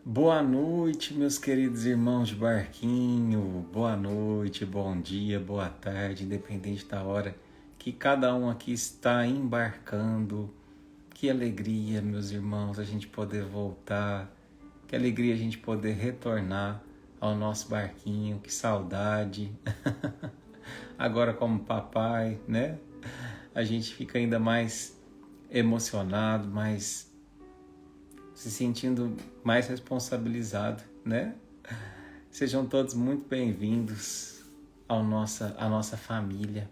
Boa noite, meus queridos irmãos de barquinho. Boa noite, bom dia, boa tarde, independente da hora que cada um aqui está embarcando. Que alegria, meus irmãos, a gente poder voltar. Que alegria a gente poder retornar ao nosso barquinho. Que saudade. Agora como papai, né? A gente fica ainda mais emocionado, mais se sentindo mais responsabilizado, né? Sejam todos muito bem-vindos à nossa família.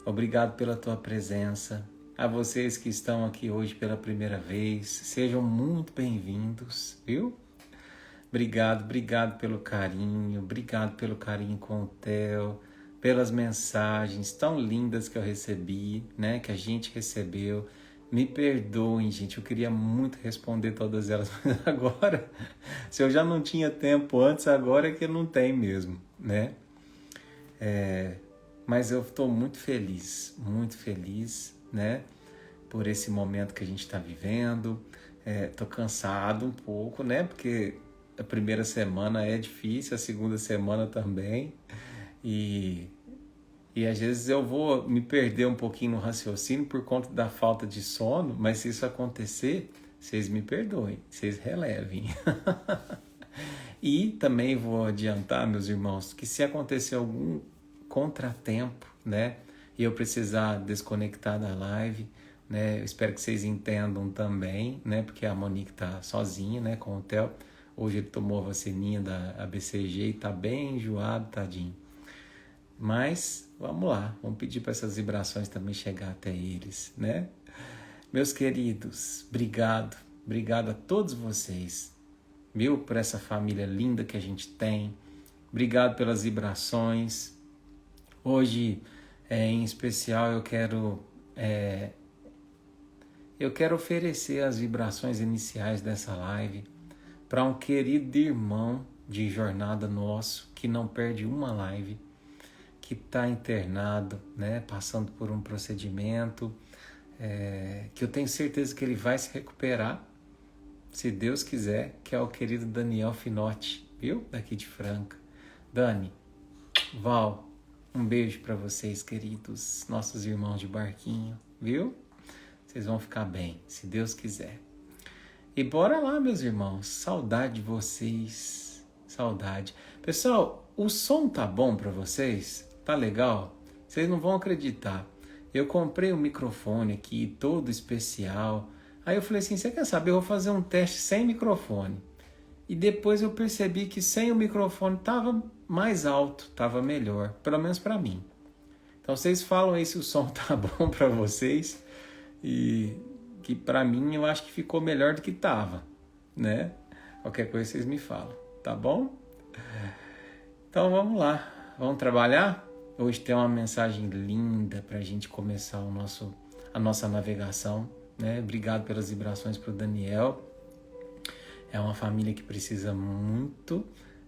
Obrigado pela tua presença. A vocês que estão aqui hoje pela primeira vez, sejam muito bem-vindos, viu? Obrigado pelo carinho, obrigado pelo carinho com o Theo, pelas mensagens tão lindas que eu recebi, né? Que a gente recebeu. Me perdoem, gente, eu queria muito responder todas elas, mas agora, se eu já não tinha tempo antes, agora é que não tem mesmo, né? Mas eu estou muito feliz, né? Por esse momento que a gente está vivendo. Estou cansado um pouco, né? Porque a primeira semana é difícil, a segunda semana também. E às vezes eu vou me perder um pouquinho no raciocínio por conta da falta de sono, mas se isso acontecer, vocês me perdoem, vocês relevem. E também vou adiantar, meus irmãos, que se acontecer algum contratempo, né, e eu precisar desconectar da live, né, eu espero que vocês entendam também, né, porque a Monique tá sozinha, né, com o Theo. Hoje ele tomou a vacininha da ABCG e tá bem enjoado, tadinho. Mas vamos lá, vamos pedir para essas vibrações também chegar até eles, né? Meus queridos, obrigado a todos vocês, viu? Por essa família linda que a gente tem. Obrigado pelas vibrações. Hoje, em especial, eu quero oferecer as vibrações iniciais dessa live para um querido irmão de jornada nosso que não perde uma live, que está internado, né, passando por um procedimento, que eu tenho certeza que ele vai se recuperar, se Deus quiser, que é o querido Daniel Finotti, viu? Daqui de Franca. Dani, Val, um beijo para vocês, queridos, nossos irmãos de barquinho, viu? Vocês vão ficar bem, se Deus quiser. E bora lá, meus irmãos, saudade de vocês, saudade. Pessoal, o som tá bom para vocês? Tá legal? Vocês não vão acreditar. Eu comprei um microfone aqui, todo especial. Aí eu falei assim, você quer saber? Eu vou fazer um teste sem microfone. E depois eu percebi que sem o microfone tava mais alto, tava melhor. Pelo menos para mim. Então vocês falam aí se o som tá bom para vocês. E que para mim eu acho que ficou melhor do que tava, né? Qualquer coisa vocês me falam, tá bom? Então vamos lá, vamos trabalhar? Hoje tem uma mensagem linda para a gente começar a nossa navegação, né? Obrigado pelas vibrações para o Daniel. É uma família que precisa muito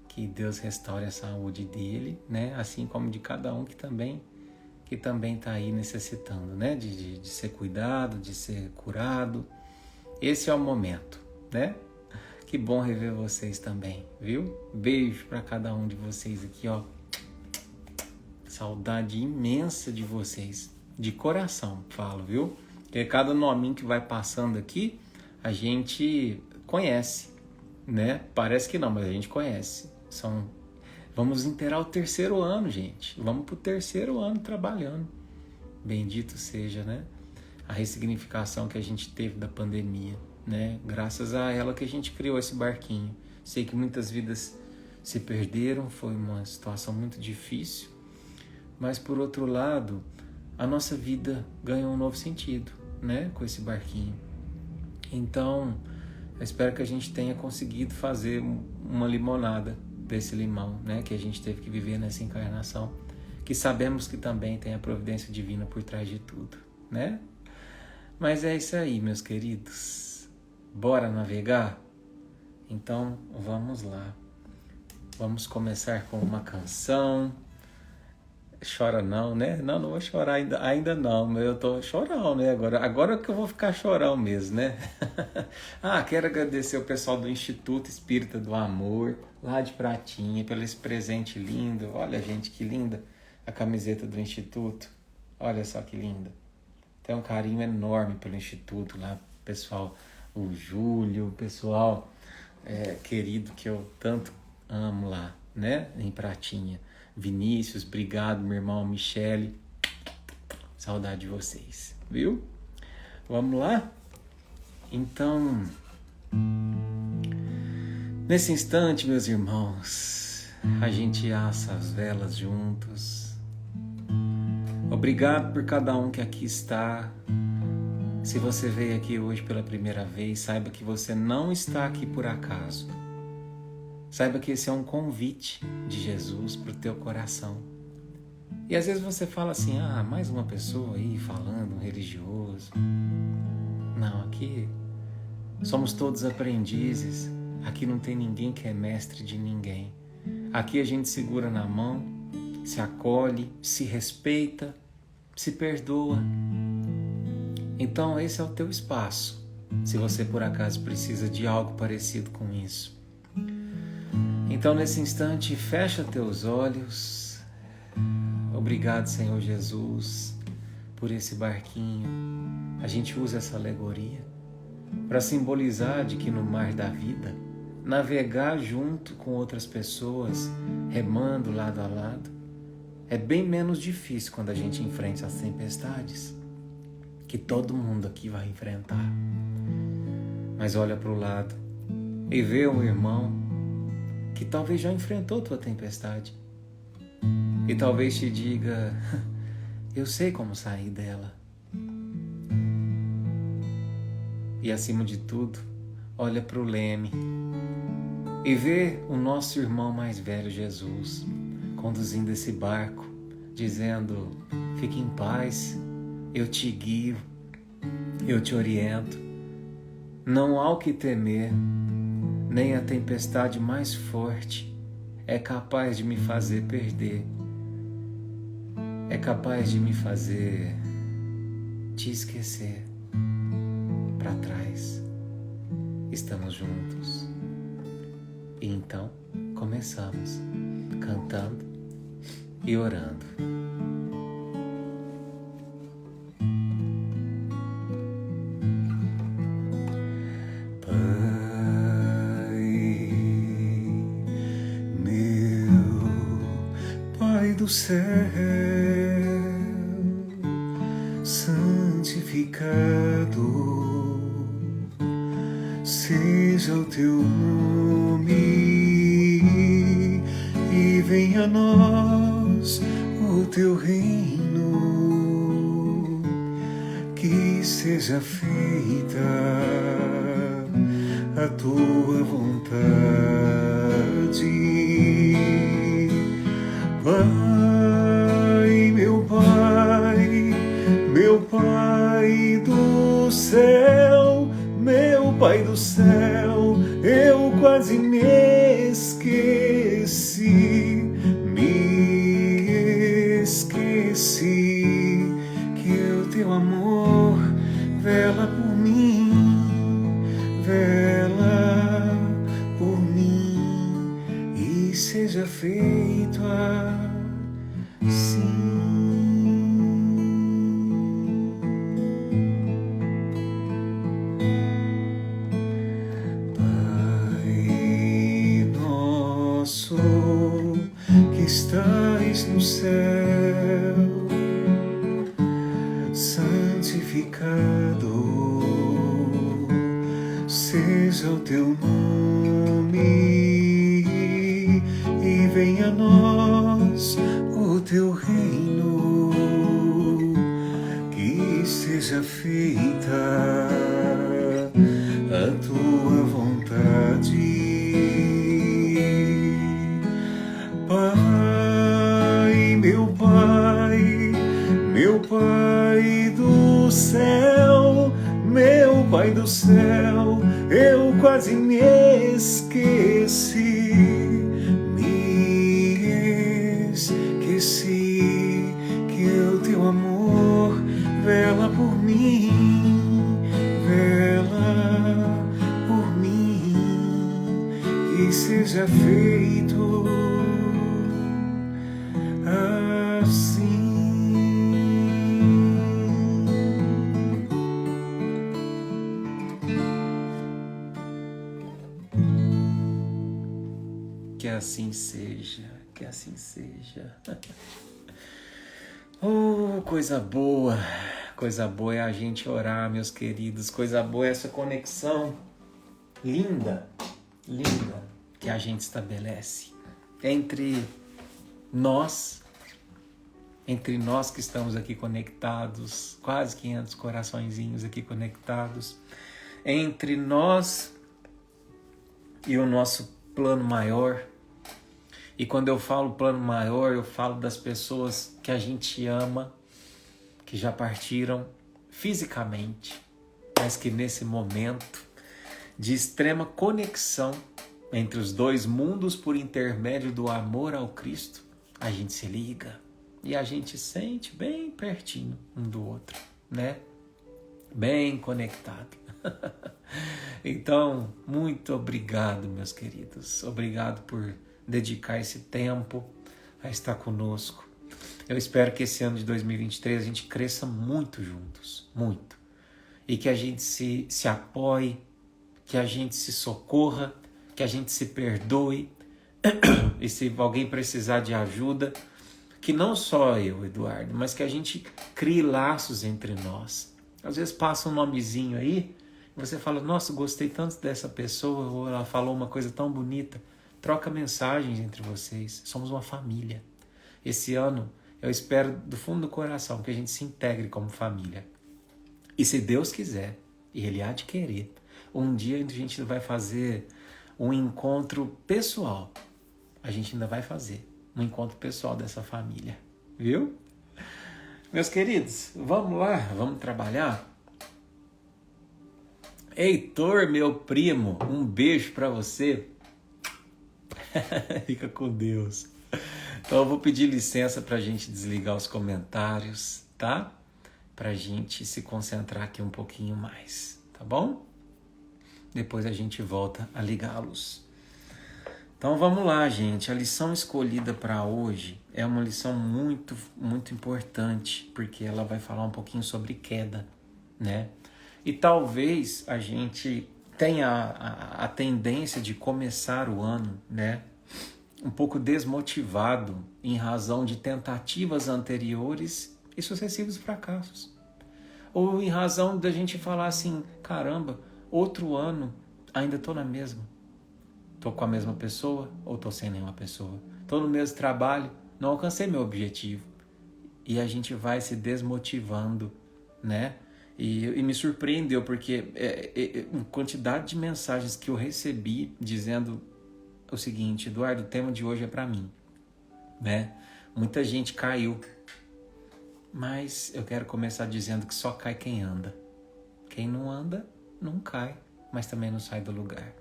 que Deus restaure a saúde dele, né? Assim como de cada um que também está aí necessitando, né? De ser cuidado, de ser curado. Esse é o momento, né? Que bom rever vocês também, viu? Beijo para cada um de vocês aqui, ó. Saudade imensa de vocês, de coração, falo, viu? Porque cada nominho que vai passando aqui, a gente conhece, né? Parece que não, mas a gente conhece. Vamos inteirar o 3º ano, gente. Vamos pro 3º ano trabalhando. Bendito seja, né? A ressignificação que a gente teve da pandemia, né? Graças a ela que a gente criou esse barquinho. Sei que muitas vidas se perderam, foi uma situação muito difícil. Mas, por outro lado, a nossa vida ganhou um novo sentido, né? Com esse barquinho. Então, eu espero que a gente tenha conseguido fazer uma limonada desse limão, né? Que a gente teve que viver nessa encarnação. Que sabemos que também tem a providência divina por trás de tudo, né? Mas é isso aí, meus queridos. Bora navegar? Então, vamos lá. Vamos começar com uma canção. Chora não, né? Não, não vou chorar ainda não, mas eu tô chorão, né? Agora que eu vou ficar chorão mesmo, né? Quero agradecer o pessoal do Instituto Espírita do Amor, lá de Pratinha, pelo esse presente lindo. Olha, gente, que linda a camiseta do Instituto. Olha só que linda. Tem um carinho enorme pelo Instituto lá, pessoal, o Júlio, o pessoal querido que eu tanto amo lá, né? Em Pratinha. Vinícius, obrigado, meu irmão, Michele. Saudade de vocês, viu? Vamos lá? Então, nesse instante, meus irmãos, a gente assa as velas juntos. Obrigado por cada um que aqui está. Se você veio aqui hoje pela primeira vez, saiba que você não está aqui por acaso. Saiba que esse é um convite de Jesus para o teu coração. E às vezes você fala assim, mais uma pessoa aí falando, um religioso. Não, aqui somos todos aprendizes. Aqui não tem ninguém que é mestre de ninguém. Aqui a gente segura na mão, se acolhe, se respeita, se perdoa. Então esse é o teu espaço, se você por acaso precisa de algo parecido com isso. Então nesse instante, fecha teus olhos. Obrigado, Senhor Jesus, por esse barquinho. A gente usa essa alegoria para simbolizar de que no mar da vida, navegar junto com outras pessoas, remando lado a lado, é bem menos difícil quando a gente enfrenta as tempestades, que todo mundo aqui vai enfrentar. Mas olha para o lado e vê um irmão que talvez já enfrentou tua tempestade e talvez te diga, eu sei como sair dela. E acima de tudo, olha para o leme e vê o nosso irmão mais velho, Jesus, conduzindo esse barco, dizendo, fique em paz, eu te guio, eu te oriento, não há o que temer, nem a tempestade mais forte é capaz de me fazer perder, é capaz de me fazer te esquecer para trás. Estamos juntos. E então começamos cantando e orando. Do céu, santificado seja o teu nome e venha a nós o teu reino, que seja feita a tua vontade. Pai, meu Pai do céu, meu Pai do céu, eu quase me esqueci, que o teu amor vela por mim, e seja feito assim. Pai nosso que estais no céu, santificado seja o teu nome e venha a nós o teu reino, que seja feita a tua vontade. Pai, meu Pai do céu, meu Pai do céu, eu quase me esqueci, seja feito assim. Que assim seja, que assim seja. Oh, coisa boa é a gente orar, meus queridos, coisa boa é essa conexão linda que a gente estabelece entre nós que estamos aqui conectados, quase 500 coraçõezinhos aqui conectados, entre nós e o nosso plano maior. E quando eu falo plano maior, eu falo das pessoas que a gente ama, que já partiram fisicamente, mas que nesse momento de extrema conexão entre os dois mundos por intermédio do amor ao Cristo, a gente se liga e a gente sente bem pertinho um do outro, né? Bem conectado. Então, muito obrigado, meus queridos. Obrigado por dedicar esse tempo a estar conosco. Eu espero que esse ano de 2023 a gente cresça muito juntos, muito. E que a gente se apoie, que a gente se socorra, que a gente se perdoe. E se alguém precisar de ajuda, que não só eu, Eduardo, mas que a gente crie laços entre nós. Às vezes passa um nomezinho aí, você fala, nossa, gostei tanto dessa pessoa, ou ela falou uma coisa tão bonita. Troca mensagens entre vocês, somos uma família. Esse ano, eu espero do fundo do coração que a gente se integre como família. E se Deus quiser, e Ele há de querer, um dia a gente vai fazer um encontro pessoal. A gente ainda vai fazer um encontro pessoal dessa família, viu? Meus queridos, vamos lá, vamos trabalhar? Heitor, meu primo, um beijo para você. Fica com Deus. Então eu vou pedir licença para a gente desligar os comentários, tá? Para a gente se concentrar aqui um pouquinho mais, tá bom? Depois a gente volta a ligá-los. Então vamos lá, gente. A lição escolhida para hoje é uma lição muito, muito importante, porque ela vai falar um pouquinho sobre queda, né? E talvez a gente tenha a tendência de começar o ano, né, um pouco desmotivado em razão de tentativas anteriores e sucessivos fracassos. Ou em razão da gente falar assim, caramba, outro ano, ainda estou na mesma. Estou com a mesma pessoa ou estou sem nenhuma pessoa? Estou no mesmo trabalho, não alcancei meu objetivo. E a gente vai se desmotivando, né? E me surpreendeu, porque a quantidade de mensagens que eu recebi dizendo o seguinte, Eduardo, o tema de hoje é para mim, né? Muita gente caiu, mas eu quero começar dizendo que só cai quem anda. Quem não anda, não cai, mas também não sai do lugar.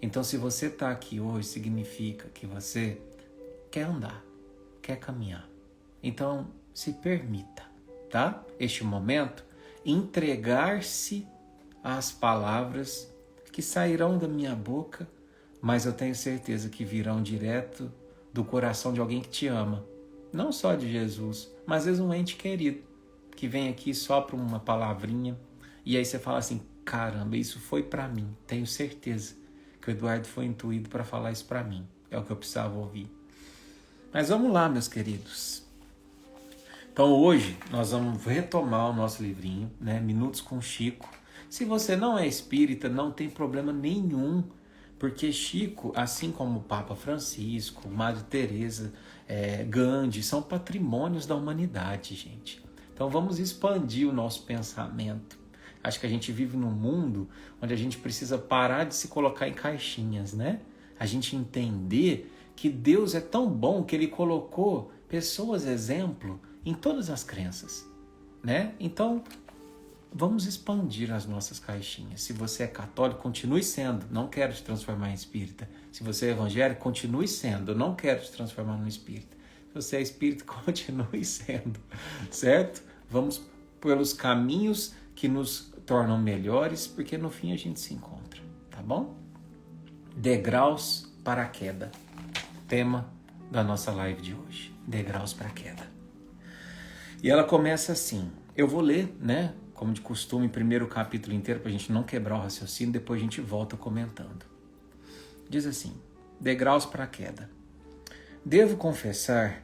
Então, se você está aqui hoje, significa que você quer andar, quer caminhar. Então, se permita, tá? Este momento, entregar-se às palavras que sairão da minha boca, mas eu tenho certeza que virão direto do coração de alguém que te ama. Não só de Jesus, mas às vezes um ente querido, que vem aqui só para uma palavrinha, e aí você fala assim, caramba, isso foi para mim. Tenho certeza que o Eduardo foi intuído para falar isso para mim. É o que eu precisava ouvir. Mas vamos lá, meus queridos. Então hoje nós vamos retomar o nosso livrinho, né? Minutos com Chico. Se você não é espírita, não tem problema nenhum, porque Chico, assim como o Papa Francisco, Madre Teresa, Gandhi, são patrimônios da humanidade, gente. Então vamos expandir o nosso pensamento. Acho que a gente vive num mundo onde a gente precisa parar de se colocar em caixinhas, né? A gente entender que Deus é tão bom que Ele colocou pessoas exemplo em todas as crenças, né? Então, vamos expandir as nossas caixinhas. Se você é católico, continue sendo. Não quero te transformar em espírita. Se você é evangélico, continue sendo. Eu não quero te transformar em espírita. Se você é espírita, continue sendo, certo? Vamos pelos caminhos que nos tornam melhores, porque no fim a gente se encontra, tá bom? Degraus para a queda. Tema da nossa live de hoje, degraus para a queda. E ela começa assim, eu vou ler, né, como de costume, primeiro o capítulo inteiro para a gente não quebrar o raciocínio, depois a gente volta comentando. Diz assim, degraus para a queda. Devo confessar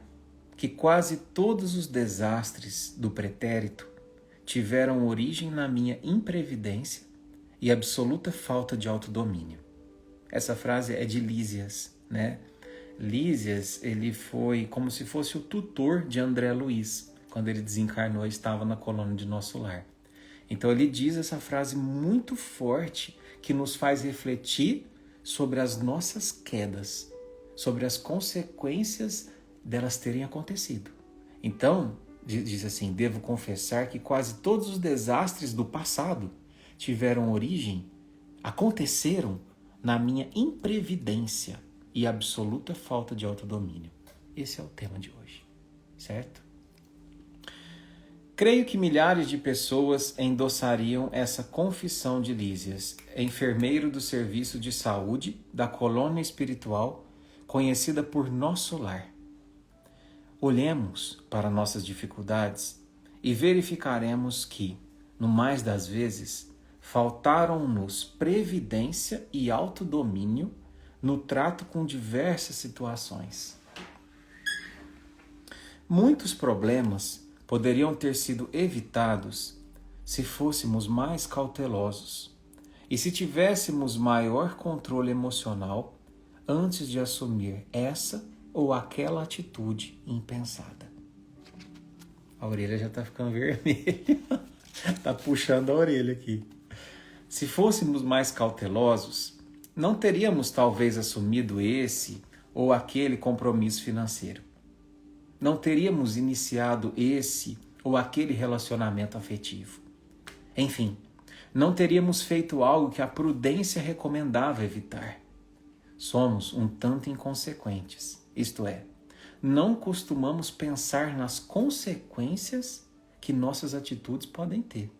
que quase todos os desastres do pretérito tiveram origem na minha imprevidência e absoluta falta de autodomínio. Essa frase é de Lísias, né? Lísias, ele foi como se fosse o tutor de André Luiz, quando ele desencarnou e estava na colônia de Nosso Lar. Então ele diz essa frase muito forte que nos faz refletir sobre as nossas quedas, sobre as consequências delas terem acontecido. Então, diz assim, devo confessar que quase todos os desastres do passado tiveram origem, aconteceram na minha imprevidência e absoluta falta de autodomínio. Esse é o tema de hoje, certo? Creio que milhares de pessoas endossariam essa confissão de Lísias, enfermeiro do serviço de saúde da colônia espiritual conhecida por Nosso Lar. Olhemos para nossas dificuldades e verificaremos que, no mais das vezes, faltaram-nos previdência e autodomínio no trato com diversas situações. Muitos problemas poderiam ter sido evitados se fôssemos mais cautelosos e se tivéssemos maior controle emocional antes de assumir essa ou aquela atitude impensada. A orelha já está ficando vermelha, está puxando a orelha aqui. Se fôssemos mais cautelosos, não teríamos talvez assumido esse ou aquele compromisso financeiro. Não teríamos iniciado esse ou aquele relacionamento afetivo. Enfim, não teríamos feito algo que a prudência recomendava evitar. Somos um tanto inconsequentes, isto é, não costumamos pensar nas consequências que nossas atitudes podem ter.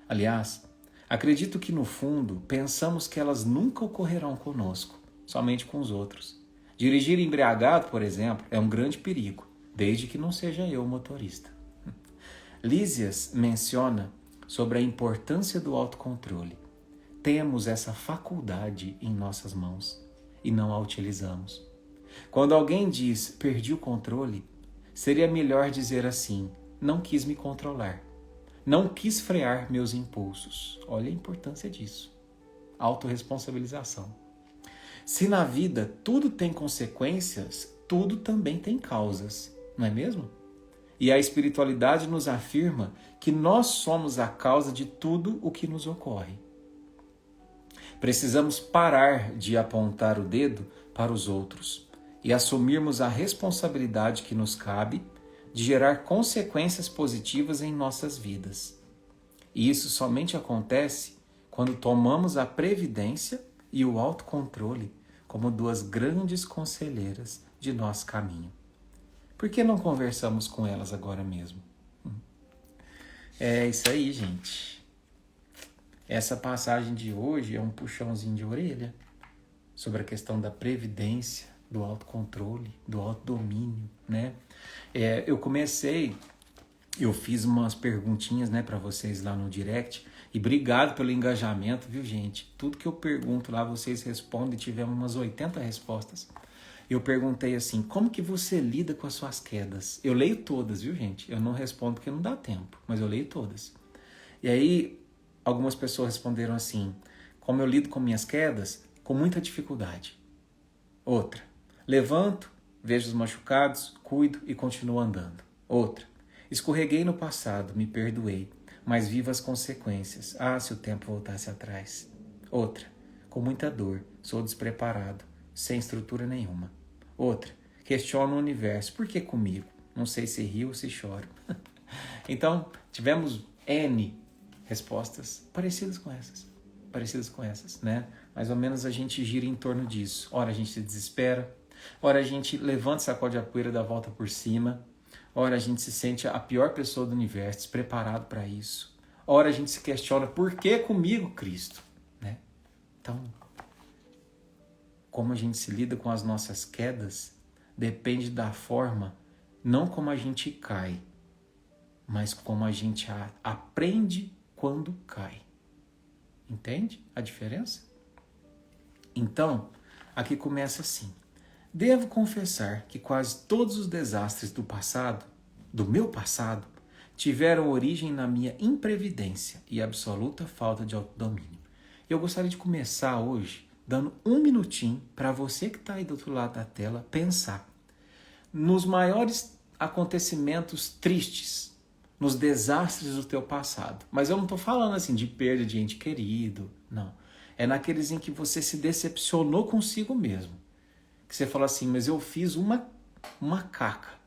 Aliás, acredito que no fundo pensamos que elas nunca ocorrerão conosco, somente com os outros. Dirigir embriagado, por exemplo, é um grande perigo, desde que não seja eu o motorista. Lísias menciona sobre a importância do autocontrole. Temos essa faculdade em nossas mãos e não a utilizamos. Quando alguém diz, perdi o controle, seria melhor dizer assim, não quis me controlar. Não quis frear meus impulsos. Olha a importância disso. Autorresponsabilização. Se na vida tudo tem consequências, tudo também tem causas, não é mesmo? E a espiritualidade nos afirma que nós somos a causa de tudo o que nos ocorre. Precisamos parar de apontar o dedo para os outros e assumirmos a responsabilidade que nos cabe de gerar consequências positivas em nossas vidas. E isso somente acontece quando tomamos a previdência e o autocontrole como duas grandes conselheiras de nosso caminho. Por que não conversamos com elas agora mesmo? É isso aí, gente. Essa passagem de hoje é um puxãozinho de orelha sobre a questão da previdência, do autocontrole, do autodomínio, né? Eu fiz umas perguntinhas, né, para vocês lá no direct, e obrigado pelo engajamento, viu, gente? Tudo que eu pergunto lá, vocês respondem, tivemos umas 80 respostas. Eu perguntei assim, como que você lida com as suas quedas? Eu leio todas, viu, gente? Eu não respondo porque não dá tempo, mas eu leio todas. E aí, algumas pessoas responderam assim, como eu lido com minhas quedas? Com muita dificuldade. Outra, levanto, vejo os machucados, cuido e continuo andando. Outra, escorreguei no passado, me perdoei, mas vivo as consequências. Ah, se o tempo voltasse atrás. Outra, com muita dor, sou despreparado, sem estrutura nenhuma. Outra, questiono o universo, por que comigo? Não sei se rio ou se choro. Então, tivemos N respostas parecidas com essas, né? Mais ou menos a gente gira em torno disso. Ora a gente se desespera, ora a gente levanta, sacode a poeira, dá a volta por cima, ora a gente se sente a pior pessoa do universo, despreparado para isso. Ora a gente se questiona, por que comigo, Cristo? Né? Então, como a gente se lida com as nossas quedas depende da forma, não como a gente cai, mas como a gente aprende quando cai. Entende a diferença? Então, aqui começa assim. Devo confessar que quase todos os desastres do meu passado, tiveram origem na minha imprevidência e absoluta falta de autodomínio. Eu gostaria de começar hoje dando um minutinho para você que está aí do outro lado da tela pensar nos maiores acontecimentos tristes, nos desastres do teu passado. Mas eu não estou falando assim de perda de ente querido, não. É naqueles em que você se decepcionou consigo mesmo. Que você fala assim, mas eu fiz uma caca.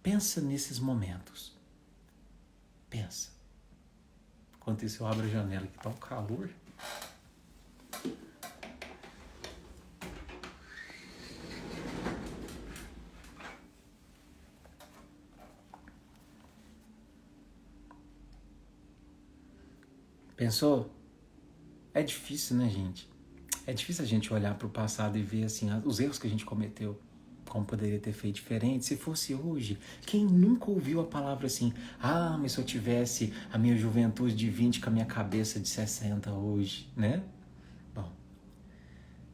Pensa nesses momentos. Pensa. Enquanto isso eu abro a janela que tá um calor. Pensou? É difícil, né, gente? É difícil a gente olhar para o passado e ver assim, os erros que a gente cometeu, como poderia ter feito diferente. Se fosse hoje, quem nunca ouviu a palavra assim, mas se eu tivesse a minha juventude de 20 com a minha cabeça de 60 hoje, né? Bom,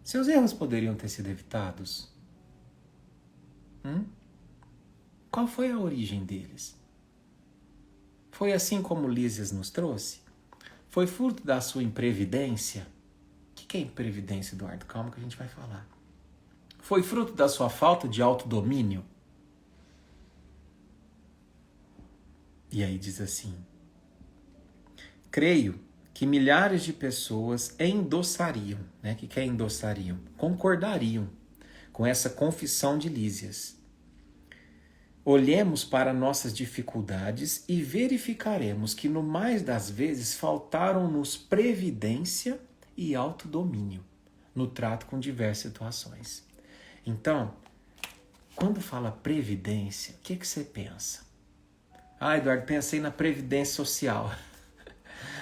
seus erros poderiam ter sido evitados? Qual foi a origem deles? Foi assim como Lísias nos trouxe? Foi fruto da sua imprevidência? O que é imprevidência, Eduardo? Calma que a gente vai falar. Foi fruto da sua falta de autodomínio? E aí diz assim: creio que milhares de pessoas endossariam, né? O que é endossariam? Concordariam com essa confissão de Lísias. Olhemos para nossas dificuldades e verificaremos que no mais das vezes faltaram-nos previdência e autodomínio no trato com diversas situações. Então, quando fala previdência, o que você pensa? Eduardo, pensei na previdência social.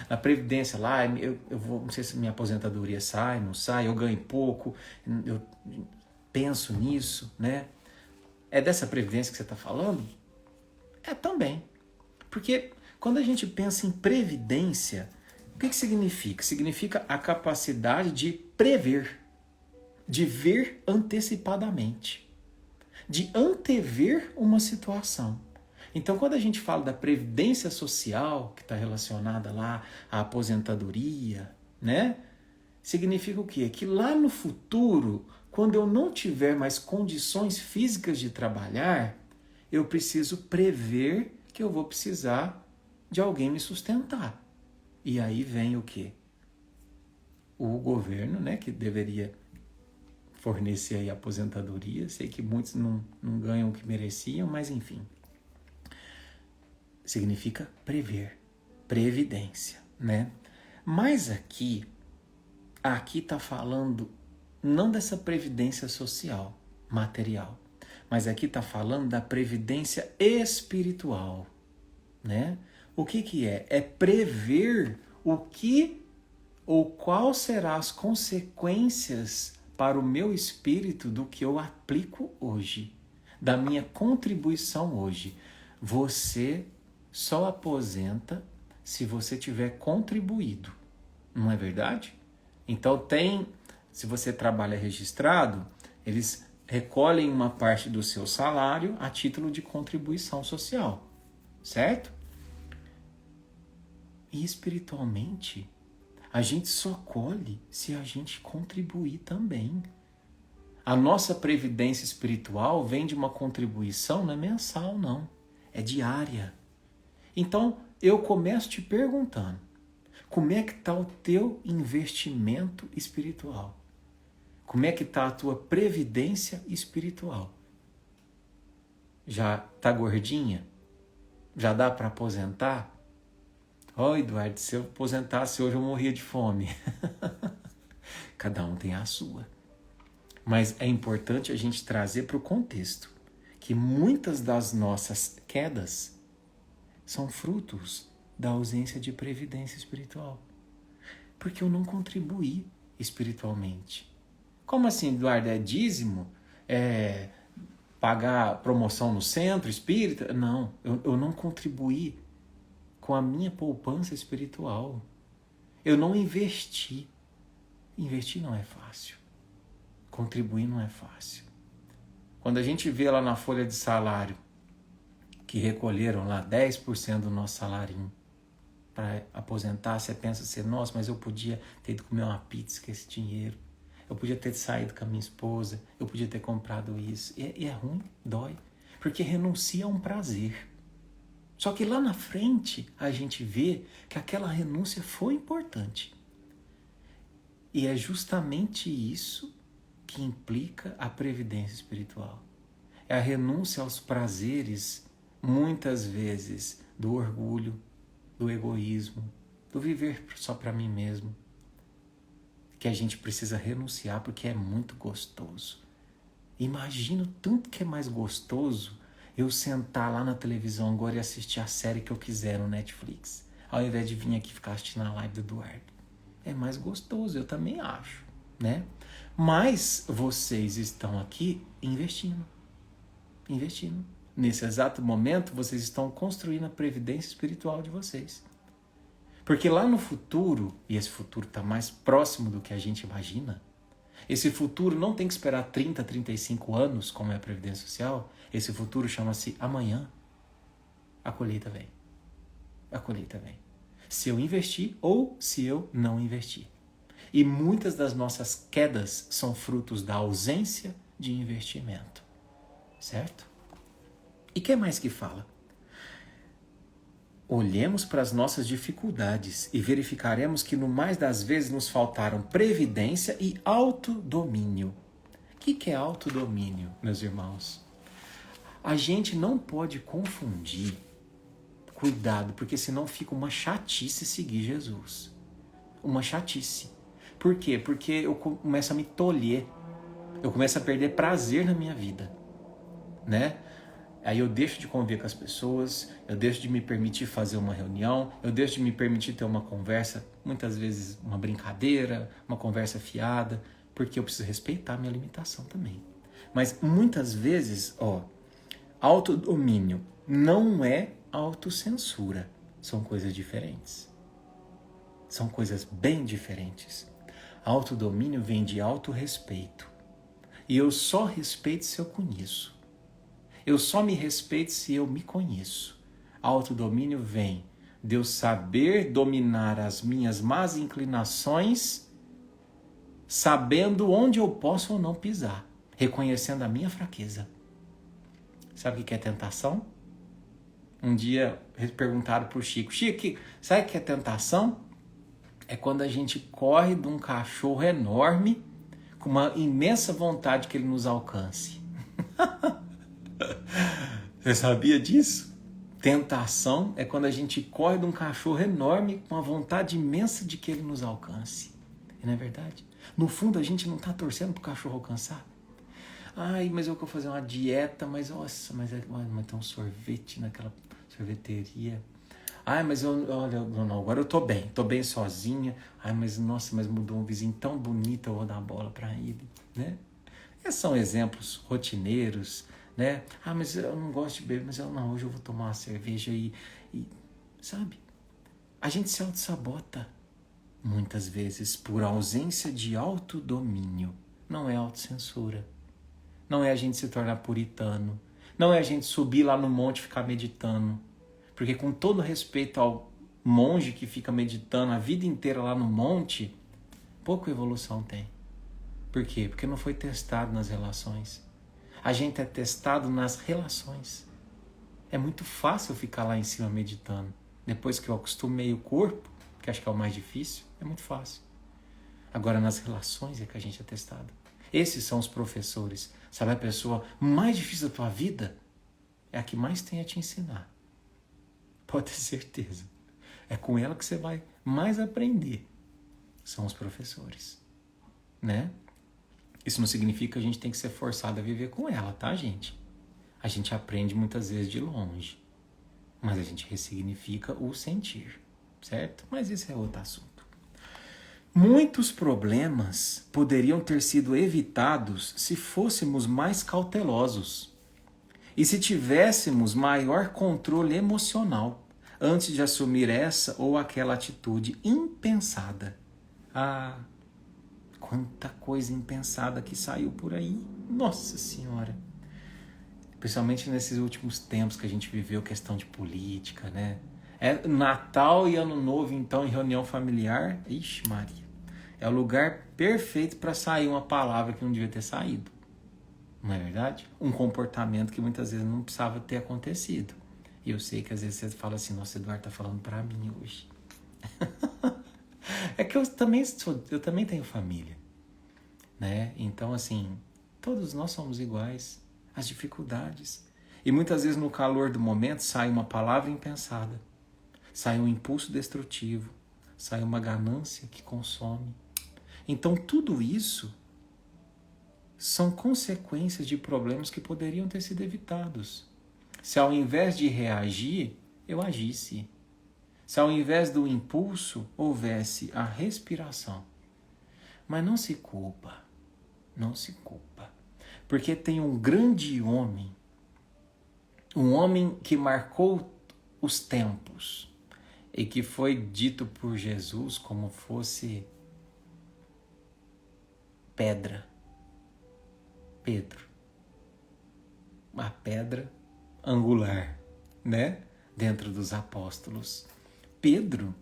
Na previdência lá, eu vou, não sei se minha aposentadoria sai, não sai, eu ganho pouco, eu penso nisso, né? É dessa previdência que você está falando? É também. Porque quando a gente pensa em previdência, o que significa? Significa a capacidade de prever, de ver antecipadamente, de antever uma situação. Então, quando a gente fala da previdência social, que está relacionada lá à aposentadoria, né? Significa o quê? Que lá no futuro, quando eu não tiver mais condições físicas de trabalhar, eu preciso prever que eu vou precisar de alguém me sustentar. E aí vem o quê? O governo, né, que deveria fornecer aí aposentadoria. Sei que muitos não ganham o que mereciam, mas enfim. Significa prever, previdência, né? Mas aqui está falando não dessa previdência social, material, mas aqui está falando da previdência espiritual, né? O que é? É prever o que ou qual serão as consequências para o meu espírito do que eu aplico hoje, da minha contribuição hoje. Você só aposenta se você tiver contribuído, não é verdade? Então se você trabalha registrado, eles recolhem uma parte do seu salário a título de contribuição social, certo? E espiritualmente, a gente só colhe se a gente contribuir também. A nossa previdência espiritual vem de uma contribuição, não é mensal não, é diária. Então, eu começo te perguntando, como é que está o teu investimento espiritual? Como é que está a tua previdência espiritual? Já está gordinha? Já dá para aposentar? Eduardo, se eu aposentasse hoje eu morria de fome. Cada um tem a sua. Mas é importante a gente trazer para o contexto que muitas das nossas quedas são frutos da ausência de previdência espiritual. Porque eu não contribuí espiritualmente. Como assim, Eduardo? É dízimo? É pagar promoção no centro espírita? Não, eu não contribuí com a minha poupança espiritual. Eu não investi. Investir não é fácil. Contribuir não é fácil. Quando a gente vê lá na folha de salário que recolheram lá 10% do nosso salário para aposentar, você pensa assim, nossa, mas eu podia ter ido comer uma pizza com esse dinheiro. Eu podia ter saído com a minha esposa, eu podia ter comprado isso. E é ruim, dói, porque renuncia a um prazer. Só que lá na frente a gente vê que aquela renúncia foi importante. E é justamente isso que implica a previdência espiritual. É a renúncia aos prazeres, muitas vezes, do orgulho, do egoísmo, do viver só para mim mesmo, que a gente precisa renunciar porque é muito gostoso. Imagina o tanto que é mais gostoso eu sentar lá na televisão agora e assistir a série que eu quiser no Netflix, ao invés de vir aqui ficar assistindo a live do Eduardo. É mais gostoso, eu também acho, né? Mas vocês estão aqui investindo. Nesse exato momento, vocês estão construindo a previdência espiritual de vocês. Porque lá no futuro, e esse futuro está mais próximo do que a gente imagina, esse futuro não tem que esperar 30, 35 anos, como é a Previdência Social. Esse futuro chama-se amanhã. A colheita vem. A colheita vem. Se eu investir ou se eu não investir. E muitas das nossas quedas são frutos da ausência de investimento. Certo? E o que mais que fala? Olhemos para as nossas dificuldades e verificaremos que no mais das vezes nos faltaram previdência e autodomínio. O que é autodomínio, meus irmãos? A gente não pode confundir, cuidado, porque senão fica uma chatice seguir Jesus. Uma chatice. Por quê? Porque eu começo a me tolher. Eu começo a perder prazer na minha vida, né? Aí eu deixo de conviver com as pessoas, eu deixo de me permitir fazer uma reunião, eu deixo de me permitir ter uma conversa, muitas vezes uma brincadeira, uma conversa fiada, porque eu preciso respeitar a minha limitação também. Mas muitas vezes, autodomínio não é autocensura, são coisas diferentes. São coisas bem diferentes. Autodomínio vem de autorrespeito. E eu só respeito se eu conheço. Eu só me respeito se eu me conheço. Autodomínio vem de eu saber dominar as minhas más inclinações, sabendo onde eu posso ou não pisar, reconhecendo a minha fraqueza. Sabe o que é tentação? Um dia perguntaram para o Chico, sabe o que é tentação? É quando a gente corre de um cachorro enorme com uma imensa vontade que ele nos alcance. Você sabia disso? Tentação é quando a gente corre de um cachorro enorme com uma vontade imensa de que ele nos alcance. E não é verdade? No fundo, a gente não está torcendo para o cachorro alcançar. Ai, mas eu quero fazer uma dieta, mas nossa, mas tem um sorvete naquela sorveteria. Ai, mas não, agora eu tô bem sozinha. Ai, mas nossa, mas mudou um vizinho tão bonito, eu vou dar a bola para ele, né? Esses são exemplos rotineiros, né? Ah, mas eu não gosto de beber, mas hoje eu vou tomar uma cerveja e sabe? A gente se auto-sabota muitas vezes por ausência de autodomínio. Não é autocensura. Não é a gente se tornar puritano. Não é a gente subir lá no monte e ficar meditando. Porque com todo respeito ao monge que fica meditando a vida inteira lá no monte, pouca evolução tem. Por quê? Porque não foi testado nas relações. A gente é testado nas relações. É muito fácil ficar lá em cima meditando. Depois que eu acostumei o corpo, que acho que é o mais difícil, é muito fácil. Agora nas relações é que a gente é testado. Esses são os professores. Sabe a pessoa mais difícil da tua vida? É a que mais tem a te ensinar. Pode ter certeza. É com ela que você vai mais aprender. São os professores. Né? Isso não significa que a gente tem que ser forçado a viver com ela, tá, gente? A gente aprende muitas vezes de longe. Mas a gente ressignifica o sentir. Certo? Mas esse é outro assunto. Muitos problemas poderiam ter sido evitados se fôssemos mais cautelosos e se tivéssemos maior controle emocional antes de assumir essa ou aquela atitude impensada. Ah, quanta coisa impensada que saiu por aí. Nossa Senhora! Principalmente nesses últimos tempos que a gente viveu questão de política, né? É Natal e Ano Novo, então, em reunião familiar. Ixi, Maria. É o lugar perfeito para sair uma palavra que não devia ter saído. Não é verdade? Um comportamento que muitas vezes não precisava ter acontecido. E eu sei que às vezes você fala assim, nossa, Eduardo tá falando para mim hoje. É que eu também tenho família, né? Então, assim, todos nós somos iguais. As dificuldades. E muitas vezes no calor do momento sai uma palavra impensada. Sai um impulso destrutivo. Sai uma ganância que consome. Então tudo isso são consequências de problemas que poderiam ter sido evitados. Se ao invés de reagir, eu agisse. Se ao invés do impulso, houvesse a respiração. Mas não se culpa. Não se culpa. Porque tem um grande homem, um homem que marcou os tempos e que foi dito por Jesus como fosse pedra. Pedro. A pedra angular, né? Dentro dos apóstolos. Pedro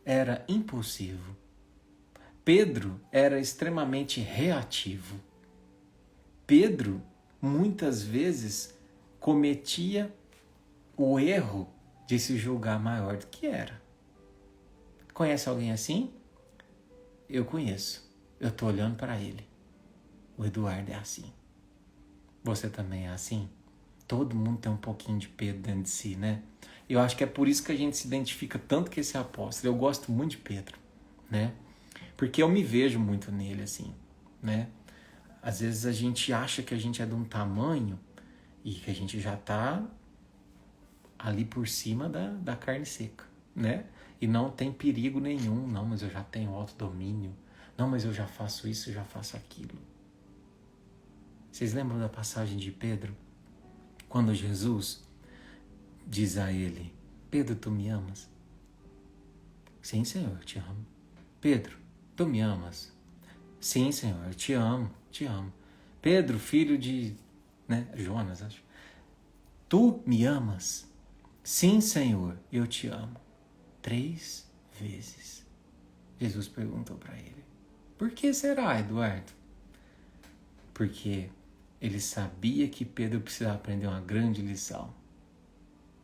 era impulsivo. Pedro era extremamente reativo. Pedro, muitas vezes, cometia o erro de se julgar maior do que era. Conhece alguém assim? Eu conheço. Eu estou olhando para ele. O Eduardo é assim. Você também é assim? Todo mundo tem um pouquinho de Pedro dentro de si, né? Eu acho que é por isso que a gente se identifica tanto com esse apóstolo. Eu gosto muito de Pedro, né? Porque eu me vejo muito nele, assim, né? Às vezes a gente acha que a gente é de um tamanho e que a gente já está ali por cima da carne seca, né? E não tem perigo nenhum. Não, mas eu já tenho autodomínio. Não, mas eu já faço isso, eu já faço aquilo. Vocês lembram da passagem de Pedro? Quando Jesus diz a ele, Pedro, tu me amas? Sim, Senhor, eu te amo. Pedro, tu me amas? Sim, Senhor, eu te amo, te amo. Pedro, filho de Jonas, acho. Tu me amas? Sim, Senhor, eu te amo. 3 vezes. Jesus perguntou para ele. Por que será, Eduardo? Porque ele sabia que Pedro precisava aprender uma grande lição.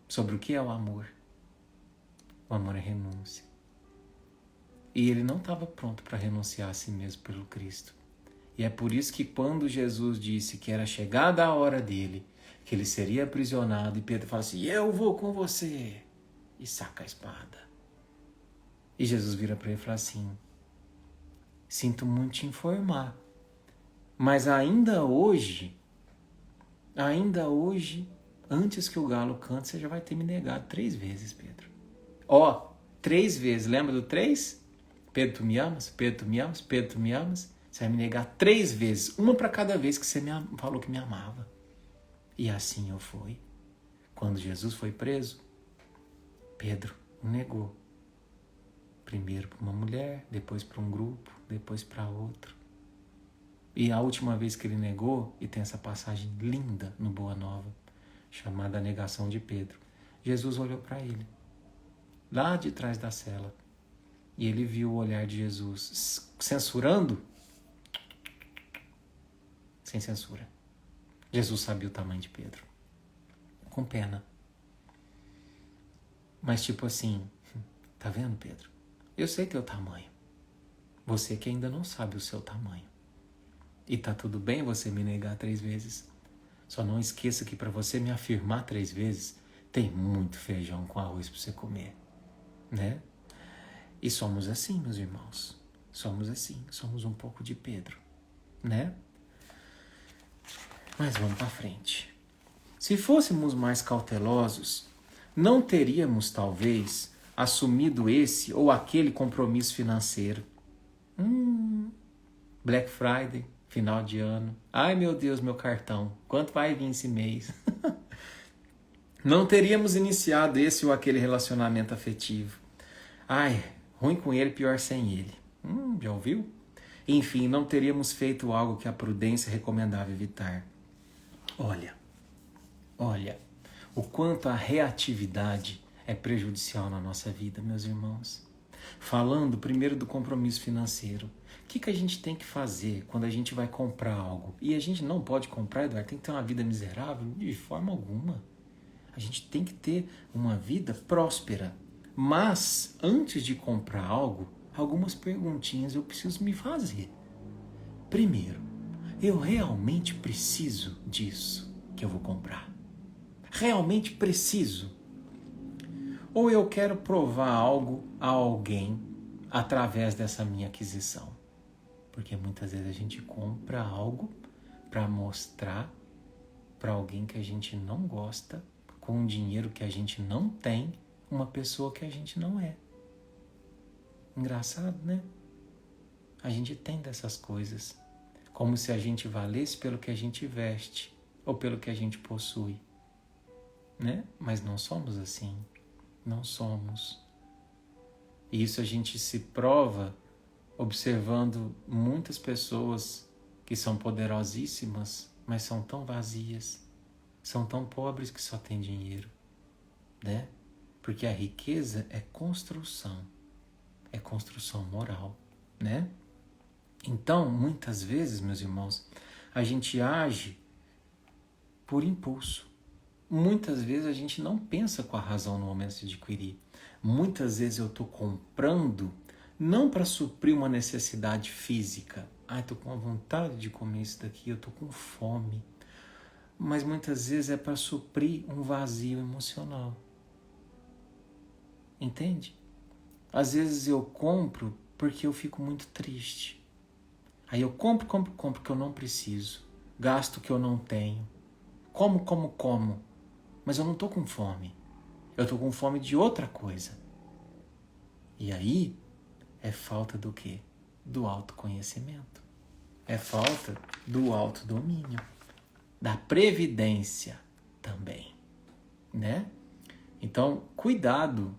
Sobre o que é o amor. O amor é renúncia. E ele não estava pronto para renunciar a si mesmo pelo Cristo. E é por isso que quando Jesus disse que era chegada a hora dele, que ele seria aprisionado, e Pedro fala assim, eu vou com você, e saca a espada. E Jesus vira para ele e fala assim, sinto muito te informar, mas ainda hoje, antes que o galo cante, você já vai ter me negado 3 vezes, Pedro. 3 vezes, lembra do 3? Pedro, tu me amas? Pedro, tu me amas? Pedro, tu me amas? Você vai me negar 3 vezes, uma para cada vez que você falou que me amava. E assim eu fui. Quando Jesus foi preso, Pedro o negou. Primeiro para uma mulher, depois para um grupo, depois para outro. E a última vez que ele negou, e tem essa passagem linda no Boa Nova, chamada a negação de Pedro, Jesus olhou para ele, lá de trás da cela, e ele viu o olhar de Jesus censurando, sem censura. Jesus sabia o tamanho de Pedro, com pena. Mas tipo assim, tá vendo, Pedro? Eu sei teu tamanho. Você que ainda não sabe o seu tamanho. E tá tudo bem você me negar 3 vezes. Só não esqueça que para você me afirmar 3 vezes, tem muito feijão com arroz para você comer, né? E somos assim, meus irmãos. Somos assim. Somos um pouco de Pedro, né? Mas vamos para frente. Se fôssemos mais cautelosos, não teríamos, talvez, assumido esse ou aquele compromisso financeiro. Black Friday, final de ano. Ai, meu Deus, meu cartão. Quanto vai vir esse mês? Não teríamos iniciado esse ou aquele relacionamento afetivo. Ai, ruim com ele, pior sem ele. Já ouviu? Enfim, não teríamos feito algo que a prudência recomendava evitar. Olha, o quanto a reatividade é prejudicial na nossa vida, meus irmãos. Falando primeiro do compromisso financeiro. O que a gente tem que fazer quando a gente vai comprar algo? E a gente não pode comprar, Eduardo, tem que ter uma vida miserável? De forma alguma. A gente tem que ter uma vida próspera. Mas, antes de comprar algo, algumas perguntinhas eu preciso me fazer. Primeiro, eu realmente preciso disso que eu vou comprar? Realmente preciso? Ou eu quero provar algo a alguém através dessa minha aquisição? Porque muitas vezes a gente compra algo para mostrar para alguém que a gente não gosta, com um dinheiro que a gente não tem, uma pessoa que a gente não é. Engraçado, né? A gente tem dessas coisas, como se a gente valesse pelo que a gente veste ou pelo que a gente possui, né? Mas não somos assim, não somos. E isso a gente se prova observando muitas pessoas que são poderosíssimas, mas são tão vazias, são tão pobres que só têm dinheiro, né? Porque a riqueza é construção moral, né? Então, muitas vezes, meus irmãos, a gente age por impulso. Muitas vezes a gente não pensa com a razão no momento de adquirir. Muitas vezes eu estou comprando não para suprir uma necessidade física. Estou com vontade de comer isso daqui, eu estou com fome. Mas muitas vezes é para suprir um vazio emocional. Entende? Às vezes eu compro porque eu fico muito triste. Aí eu compro que eu não preciso. Gasto que eu não tenho. Como. Mas eu não estou com fome. Eu estou com fome de outra coisa. E aí é falta do quê? Do autoconhecimento. É falta do autodomínio. Da previdência também. Né? Então, cuidado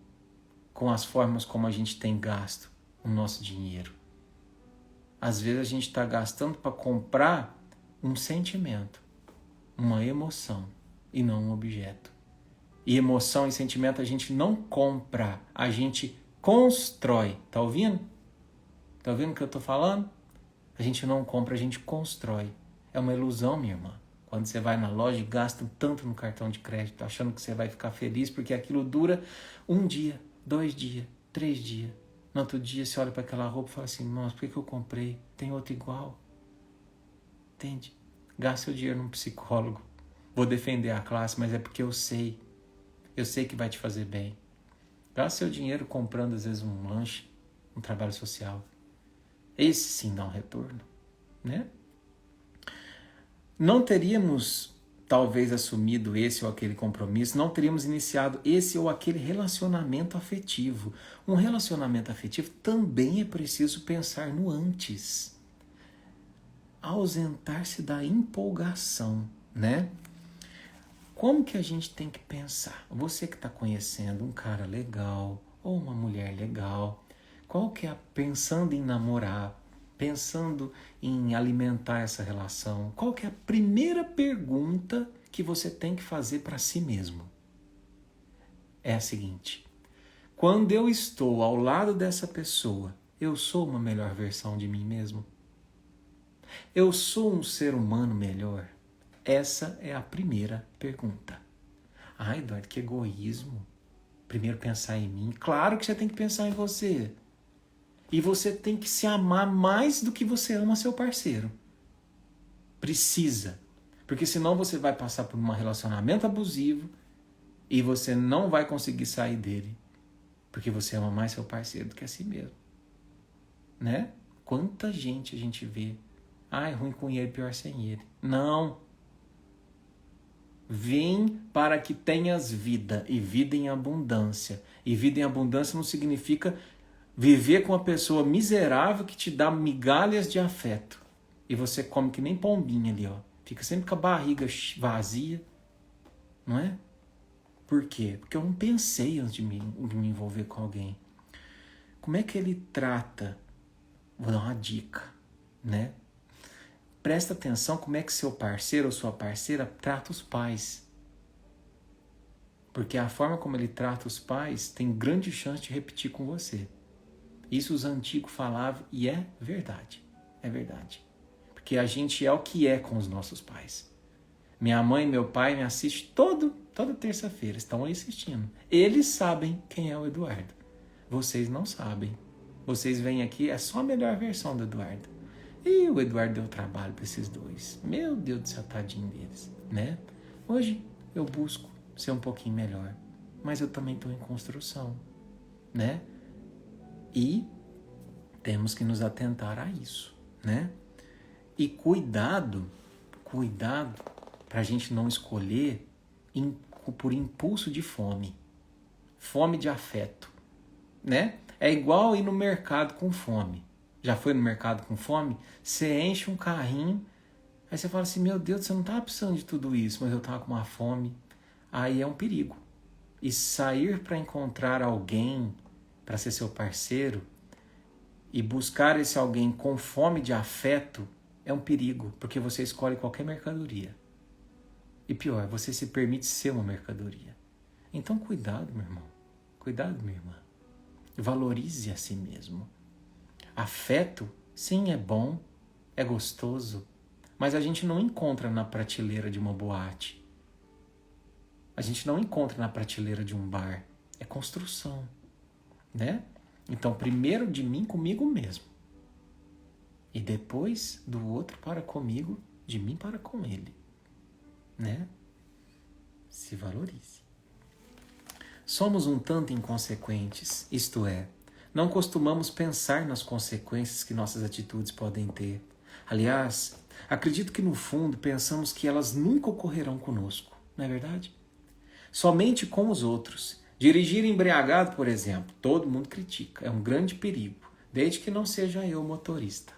com as formas como a gente tem gasto o nosso dinheiro. Às vezes a gente está gastando para comprar um sentimento, uma emoção e não um objeto. E emoção e sentimento a gente não compra, a gente constrói. Tá ouvindo? Tá ouvindo o que eu tô falando? A gente não compra, a gente constrói. É uma ilusão, minha irmã. Quando você vai na loja e gasta tanto no cartão de crédito, achando que você vai ficar feliz porque aquilo dura 1 dia, 2 dias, 3 dias. No outro dia você olha para aquela roupa e fala assim, nossa, por que eu comprei? Tem outro igual. Entende? Gasta seu dinheiro num psicólogo. Vou defender a classe, mas é porque eu sei. Eu sei que vai te fazer bem. Gasta seu dinheiro comprando às vezes um lanche, um trabalho social. Esse sim dá um retorno, né? Não teríamos talvez assumido esse ou aquele compromisso, não teríamos iniciado esse ou aquele relacionamento afetivo. Um relacionamento afetivo também é preciso pensar no antes. Ausentar-se da empolgação, né? Como que a gente tem que pensar? Você que está conhecendo um cara legal ou uma mulher legal, qual que é pensando em namorar, pensando em alimentar essa relação, qual que é a primeira pergunta que você tem que fazer para si mesmo? É a seguinte: quando eu estou ao lado dessa pessoa, eu sou uma melhor versão de mim mesmo? Eu sou um ser humano melhor? Essa é a primeira pergunta. Eduardo, que egoísmo. Primeiro pensar em mim. Claro que você tem que pensar em você. E você tem que se amar mais do que você ama seu parceiro. Precisa. Porque senão você vai passar por um relacionamento abusivo e você não vai conseguir sair dele. Porque você ama mais seu parceiro do que a si mesmo. Né? Quanta gente a gente vê. É ruim com ele, pior sem ele. Não. Vem para que tenhas vida, e vida em abundância. E vida em abundância não significa Viver com uma pessoa miserável que te dá migalhas de afeto. E você come que nem pombinha ali, ó. Fica sempre com a barriga vazia. Não é? Por quê? Porque eu não pensei antes de me envolver com alguém. Como é que ele trata? Vou dar uma dica, né? Presta atenção como é que seu parceiro ou sua parceira trata os pais. Porque a forma como ele trata os pais tem grande chance de repetir com você. Isso os antigos falavam e é verdade. É verdade. Porque a gente é o que é com os nossos pais. Minha mãe e meu pai me assistem toda terça-feira. Estão aí assistindo. Eles sabem quem é o Eduardo. Vocês não sabem. Vocês vêm aqui, é só a melhor versão do Eduardo. E o Eduardo deu trabalho para esses dois. Meu Deus do céu, tadinho deles, né? Hoje eu busco ser um pouquinho melhor. Mas eu também estou em construção, né? E temos que nos atentar a isso, né? E cuidado para a gente não escolher por impulso de fome de afeto, né? É igual ir no mercado com fome. Já foi no mercado com fome? Você enche um carrinho, aí você fala assim, meu Deus, você não estava precisando de tudo isso, mas eu estava com uma fome. Aí é um perigo. E sair para encontrar alguém para ser seu parceiro e buscar esse alguém com fome de afeto é um perigo, porque você escolhe qualquer mercadoria. E pior, você se permite ser uma mercadoria. Então cuidado, meu irmão. Cuidado, minha irmã. Valorize a si mesmo. Afeto, sim, é bom, é gostoso, mas a gente não encontra na prateleira de uma boate. A gente não encontra na prateleira de um bar. É construção, né? Então, primeiro de mim comigo mesmo. E depois do outro para comigo, de mim para com ele. Né? Se valorize. Somos um tanto inconsequentes, isto é, não costumamos pensar nas consequências que nossas atitudes podem ter. Aliás, acredito que no fundo pensamos que elas nunca ocorrerão conosco, não é verdade? Somente com os outros. Dirigir embriagado, por exemplo, todo mundo critica, é um grande perigo, desde que não seja eu o motorista.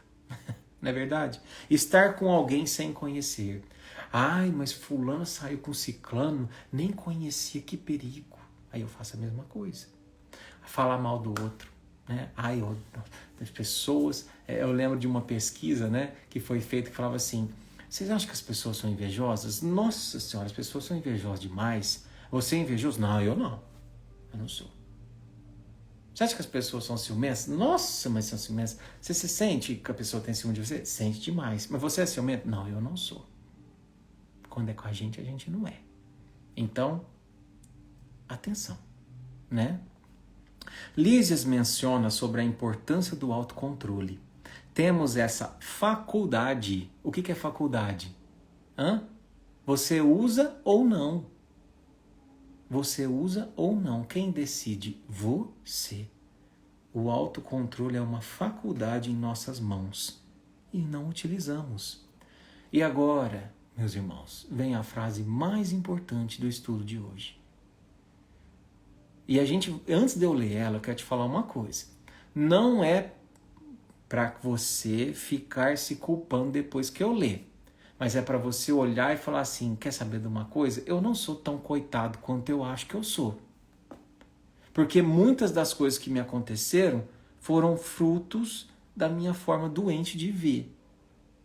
Não é verdade? Estar com alguém sem conhecer. Ai, mas fulano saiu com ciclano, nem conhecia, que perigo. Aí eu faço a mesma coisa. Falar mal do outro. Né? Ai, as pessoas... Eu lembro de uma pesquisa, né, que foi feita que falava assim, vocês acham que as pessoas são invejosas? Nossa senhora, as pessoas são invejosas demais. Você é invejoso? Não, eu não. Eu não sou. Você acha que as pessoas são ciumentas? Nossa, mas são ciumentas. Você se sente que a pessoa tem ciúme de você? Sente demais. Mas você é ciumento? Não, eu não sou. Quando é com a gente não é. Então, atenção, né? Lísias menciona sobre a importância do autocontrole. Temos essa faculdade. O que é faculdade? Você usa ou não. Você usa ou não. Quem decide? Você. O autocontrole é uma faculdade em nossas mãos e não utilizamos. E agora, meus irmãos, vem a frase mais importante do estudo de hoje. E antes de eu ler ela, eu quero te falar uma coisa. Não é para você ficar se culpando depois que eu ler. Mas é para você olhar e falar assim, quer saber de uma coisa? Eu não sou tão coitado quanto eu acho que eu sou. Porque muitas das coisas que me aconteceram foram frutos da minha forma doente de ver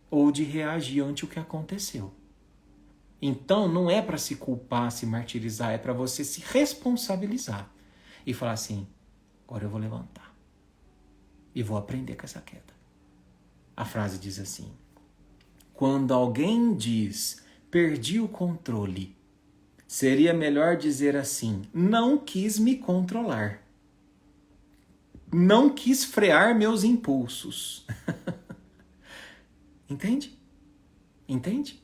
ou de reagir ante o que aconteceu. Então não é para se culpar, se martirizar, é para você se responsabilizar e falar assim, agora eu vou levantar e vou aprender com essa queda. A frase diz assim, quando alguém diz, perdi o controle, seria melhor dizer assim, não quis me controlar. Não quis frear meus impulsos. Entende? Entende?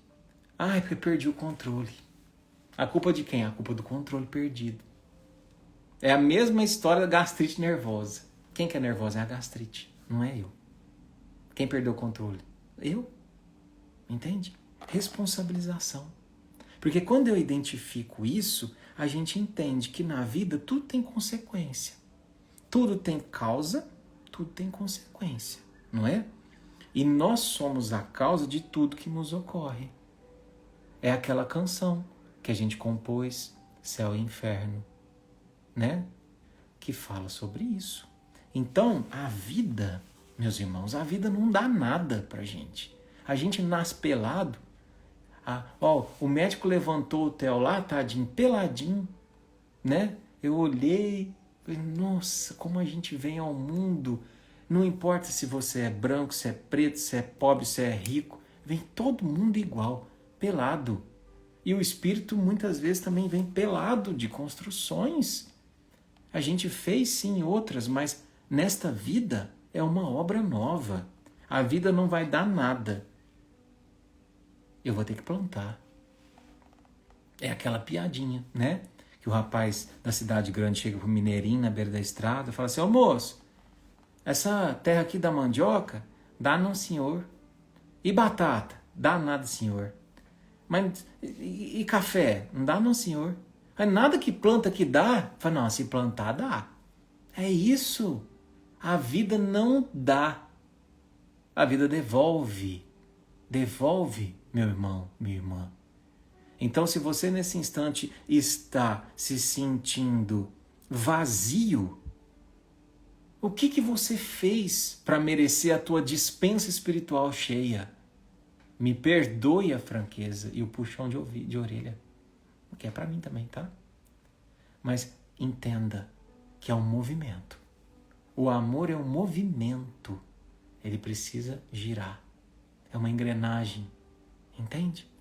Ai, porque perdi o controle. A culpa de quem? A culpa do controle perdido. É a mesma história da gastrite nervosa. Quem que é nervosa? É a gastrite, não é eu. Quem perdeu o controle? Eu. Entende? Responsabilização. Porque quando eu identifico isso, a gente entende que na vida tudo tem consequência. Tudo tem causa tudo tem consequência, não é? E nós somos a causa de tudo que nos ocorre. É aquela canção que a gente compôs, Céu e Inferno, né? Que fala sobre isso. Então, a vida, meus irmãos, a vida não dá nada pra gente. A gente nasce pelado. O médico levantou o Theo lá, tadinho, peladinho, né? Eu olhei, falei, nossa, como a gente vem ao mundo. Não importa se você é branco, se é preto, se é pobre, se é rico. Vem todo mundo igual, pelado. E o espírito muitas vezes também vem pelado de construções. A gente fez sim outras, mas nesta vida é uma obra nova. A vida não vai dar nada. Eu vou ter que plantar. É aquela piadinha, né? Que o rapaz da cidade grande chega pro mineirinho na beira da estrada e fala assim, ô moço, essa terra aqui da mandioca, dá não, senhor. E batata? Dá nada, senhor. Mas e café? Não dá não, senhor. Mas nada que planta que dá? Fala, não, se plantar dá. É isso. A vida não dá. A vida devolve. Devolve, meu irmão, minha irmã. Então, se você nesse instante está se sentindo vazio, o que você fez para merecer a tua dispensa espiritual cheia? Me perdoe a franqueza e o puxão de orelha, que é para mim também, tá? Mas entenda que é um movimento. O amor é um movimento. Ele precisa girar. É uma engrenagem, entende?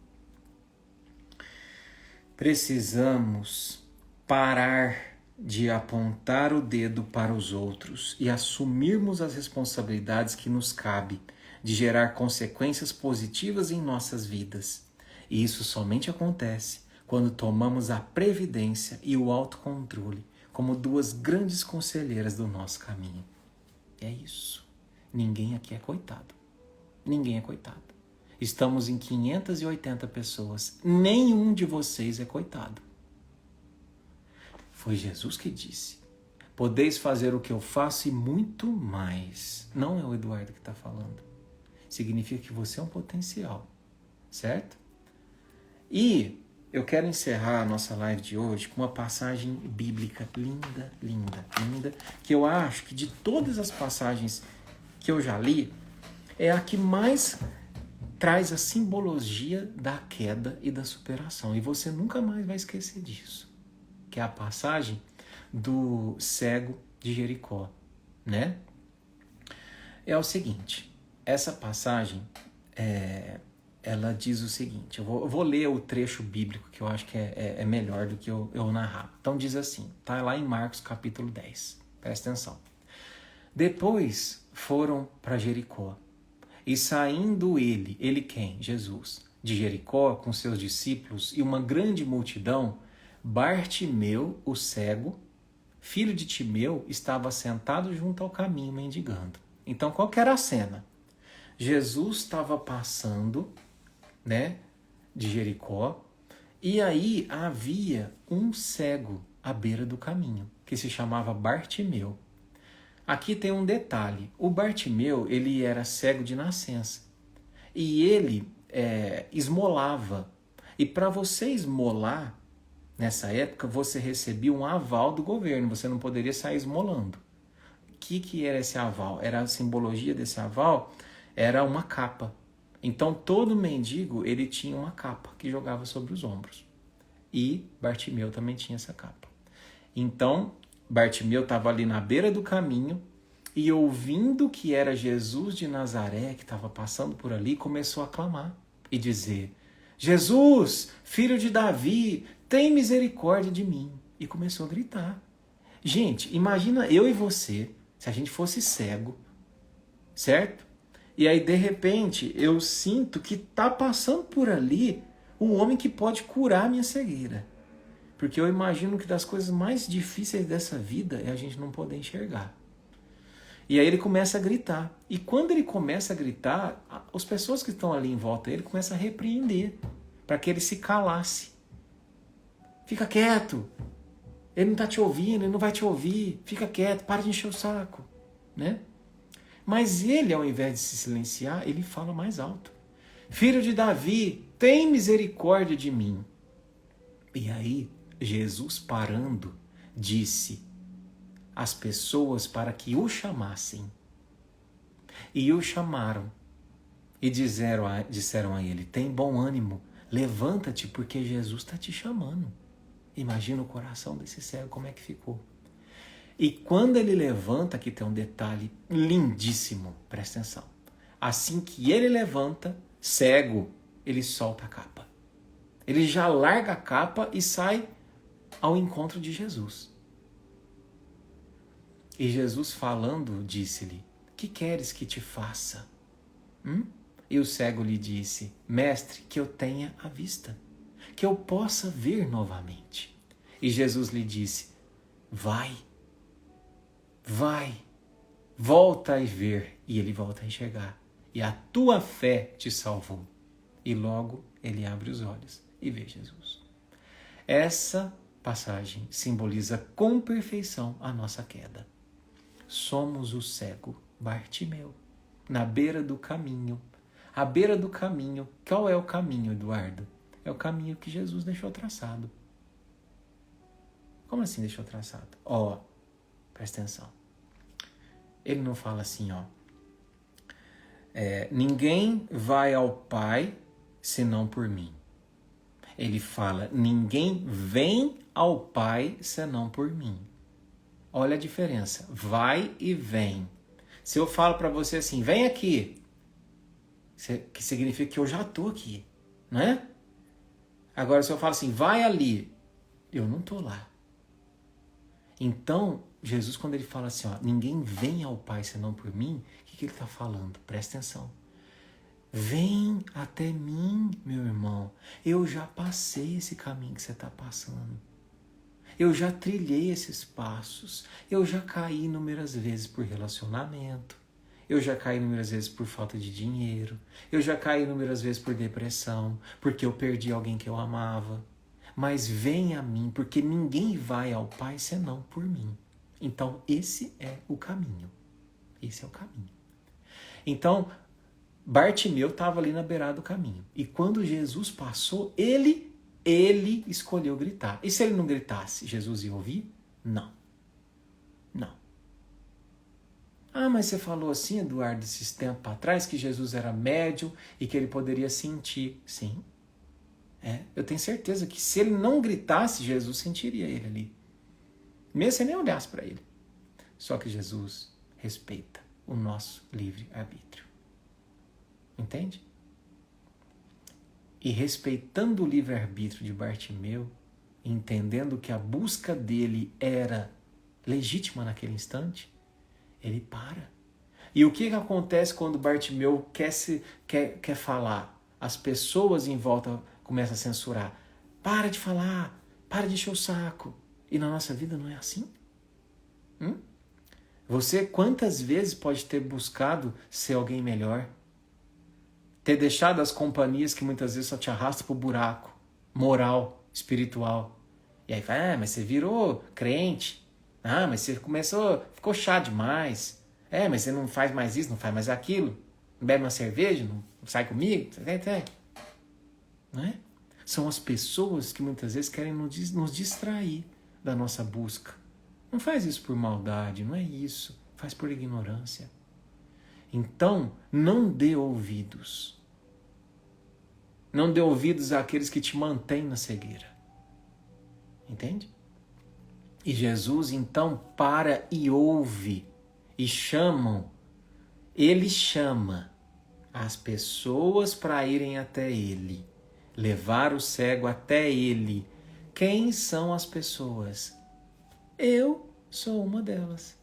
Precisamos parar de apontar o dedo para os outros e assumirmos as responsabilidades que nos cabe de gerar consequências positivas em nossas vidas. E isso somente acontece quando tomamos a previdência e o autocontrole como duas grandes conselheiras do nosso caminho. É isso. Ninguém aqui é coitado. Ninguém é coitado. Estamos em 580 pessoas. Nenhum de vocês é coitado. Foi Jesus que disse. Podeis fazer o que eu faço e muito mais. Não é o Eduardo que está falando. Significa que você é um potencial. Certo? E eu quero encerrar a nossa live de hoje com uma passagem bíblica linda, linda, linda, que eu acho que de todas as passagens que eu já li, é a que mais traz a simbologia da queda e da superação. E você nunca mais vai esquecer disso. Que é a passagem do cego de Jericó, né? É o seguinte, essa passagem, ela diz o seguinte, eu vou ler o trecho bíblico que eu acho que é melhor do que eu narrar. Então diz assim, tá lá em Marcos capítulo 10, presta atenção. Depois foram para Jericó, e saindo ele quem? Jesus, de Jericó com seus discípulos e uma grande multidão, Bartimeu, o cego, filho de Timeu, estava sentado junto ao caminho mendigando. Então qual que era a cena? Jesus estava passando, né, de Jericó, e aí havia um cego à beira do caminho, que se chamava Bartimeu. Aqui tem um detalhe, o Bartimeu, ele era cego de nascença, e ele esmolava, e para você esmolar, nessa época, você recebia um aval do governo, você não poderia sair esmolando. O que era esse aval? Era a simbologia desse aval, era uma capa. Então, todo mendigo, ele tinha uma capa que jogava sobre os ombros. E Bartimeu também tinha essa capa. Então, Bartimeu estava ali na beira do caminho e ouvindo que era Jesus de Nazaré que estava passando por ali, começou a clamar e dizer, Jesus, filho de Davi, tem misericórdia de mim. E começou a gritar. Gente, imagina eu e você, se a gente fosse cego, certo? E aí, de repente, eu sinto que está passando por ali um homem que pode curar a minha cegueira. Porque eu imagino que das coisas mais difíceis dessa vida é a gente não poder enxergar. E aí ele começa a gritar. E quando ele começa a gritar, as pessoas que estão ali em volta dele começam a repreender para que ele se calasse. Fica quieto. Ele não está te ouvindo, ele não vai te ouvir. Fica quieto, para de encher o saco. Né? Mas ele, ao invés de se silenciar, ele fala mais alto. Filho de Davi, tem misericórdia de mim. E aí, Jesus parando, disse às pessoas para que o chamassem. E o chamaram. E disseram a ele, tem bom ânimo, levanta-te porque Jesus está te chamando. Imagina o coração desse cego como é que ficou. E quando ele levanta, aqui tem um detalhe lindíssimo, presta atenção. Assim que ele levanta, cego, ele solta a capa. Ele já larga a capa e sai ao encontro de Jesus. E Jesus falando, disse-lhe, que queres que te faça? E o cego lhe disse, mestre, que eu tenha a vista, que eu possa ver novamente. E Jesus lhe disse, vai, volta a ver. E ele volta a enxergar. E a tua fé te salvou. E logo ele abre os olhos e vê Jesus. Essa passagem simboliza com perfeição a nossa queda. Somos o cego Bartimeu, na beira do caminho. À beira do caminho. Qual é o caminho, Eduardo? É o caminho que Jesus deixou traçado. Como assim deixou traçado? Presta atenção. Ele não fala assim, ninguém vai ao Pai senão por mim. Ele fala, ninguém vem ao Pai senão por mim. Olha a diferença, vai e vem. Se eu falo para você assim, vem aqui, que significa que eu já estou aqui, não é? Agora se eu falo assim, vai ali, eu não estou lá. Então, Jesus, quando ele fala assim, ninguém vem ao Pai senão por mim, o que ele está falando? Presta atenção. Vem até mim, meu irmão. Eu já passei esse caminho que você está passando. Eu já trilhei esses passos. Eu já caí inúmeras vezes por relacionamento. Eu já caí inúmeras vezes por falta de dinheiro. Eu já caí inúmeras vezes por depressão, porque eu perdi alguém que eu amava. Mas vem a mim, porque ninguém vai ao Pai senão por mim. Então, esse é o caminho. Esse é o caminho. Então, Bartimeu estava ali na beirada do caminho. E quando Jesus passou, ele escolheu gritar. E se ele não gritasse, Jesus ia ouvir? Não. Mas você falou assim, Eduardo, esses tempos atrás, que Jesus era médium e que ele poderia sentir. Sim. Eu tenho certeza que se ele não gritasse, Jesus sentiria ele ali. Mesmo sem nem olhasse para ele. Só que Jesus respeita o nosso livre-arbítrio. Entende? E respeitando o livre-arbítrio de Bartimeu, entendendo que a busca dele era legítima naquele instante, ele para. E o que acontece quando Bartimeu quer falar? As pessoas em volta começam a censurar. Para de falar, para de encher o saco. E na nossa vida não é assim? Você quantas vezes pode ter buscado ser alguém melhor? Ter deixado as companhias que muitas vezes só te arrastam pro buraco moral, espiritual. E aí fala, mas você virou crente. Mas você ficou chato demais. Mas você não faz mais isso, não faz mais aquilo. Não bebe uma cerveja, não sai comigo. Não é? São as pessoas que muitas vezes querem nos distrair da nossa busca. Não faz isso por maldade, não é isso. Faz por ignorância. Então, não dê ouvidos. Não dê ouvidos àqueles que te mantêm na cegueira. Entende? E Jesus, então, para e ouve. E Ele chama as pessoas para irem até Ele. Levar o cego até Ele. Quem são as pessoas? Eu sou uma delas.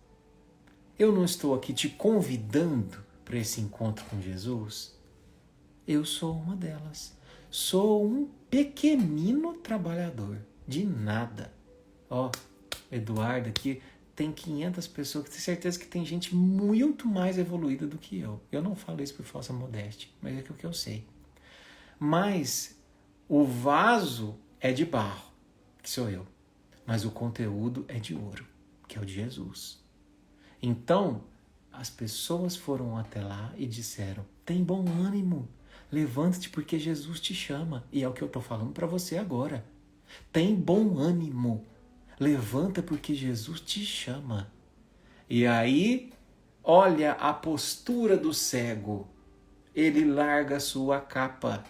Eu não estou aqui te convidando para esse encontro com Jesus. Eu sou uma delas. Sou um pequenino trabalhador. De nada. Eduardo aqui tem 500 pessoas que tem certeza que tem gente muito mais evoluída do que eu. Eu não falo isso por falsa modéstia, mas é o que eu sei. Mas o vaso é de barro, que sou eu. Mas o conteúdo é de ouro, que é o de Jesus. Então, as pessoas foram até lá e disseram: tem bom ânimo, levanta-te porque Jesus te chama. E é o que eu estou falando para você agora. Tem bom ânimo, levanta porque Jesus te chama. E aí, olha a postura do cego. Ele larga a sua capa.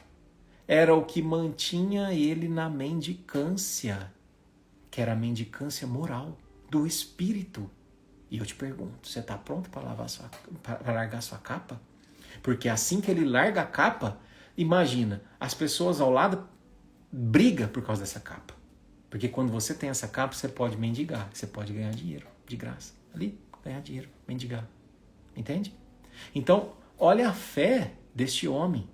Era o que mantinha ele na mendicância, que era a mendicância moral do espírito. E eu te pergunto, você está pronto para largar sua capa? Porque assim que ele larga a capa, imagina, as pessoas ao lado brigam por causa dessa capa. Porque quando você tem essa capa, você pode mendigar, você pode ganhar dinheiro de graça. Ali, ganhar dinheiro, mendigar. Entende? Então, olha a fé deste homem.